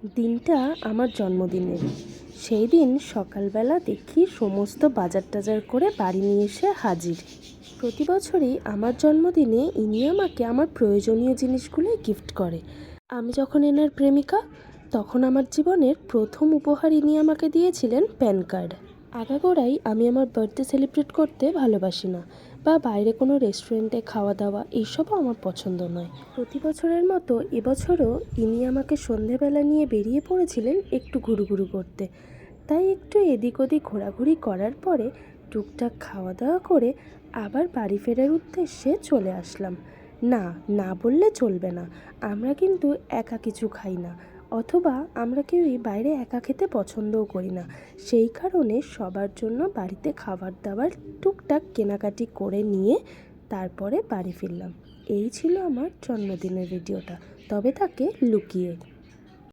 দিনটা আমার জন্মদিনের। সেই দিন সকালবেলা দেখি সমস্ত বাজার টাজার করে বাড়ি নিয়ে এসে হাজির। প্রতি বছরই আমার জন্মদিনে ইনি আমাকে আমার প্রয়োজনীয় জিনিসগুলোই গিফট করে। আমি যখন এনার প্রেমিকা, তখন আমার জীবনের প্রথম উপহার ইনি আমাকে দিয়েছিলেন প্যান কার্ড। আগাগোড়াই আমি আমার বার্থডে সেলিব্রেট করতে ভালোবাসি না, বা বাইরে কোনো রেস্টুরেন্টে খাওয়া দাওয়া এইসবও আমার পছন্দ নয়। প্রতি বছরের মতো এবছরও ইনি আমাকে সন্ধেবেলা নিয়ে বেরিয়ে পড়েছিলেন একটু ঘুরুঘুরু করতে। তাই একটু এদিক ওদিক ঘোরাঘুরি করার পরে টুকটাক খাওয়া দাওয়া করে আবার বাড়ি ফেরার উদ্দেশ্যে চলে আসলাম। না, না বললে চলবে না, আমরা কিন্তু একা কিছু খাই না, অথবা আমরা কেউই বাইরে একা খেতে পছন্দও করি না। সেই কারণে সবার জন্য বাড়িতে খাবার দাবার টুকটাক কেনাকাটি করে নিয়ে তারপরে বাড়ি ফিরলাম। এই ছিল আমার জন্মদিনের ভিডিওটা, তবে তাকে লুকিয়ে।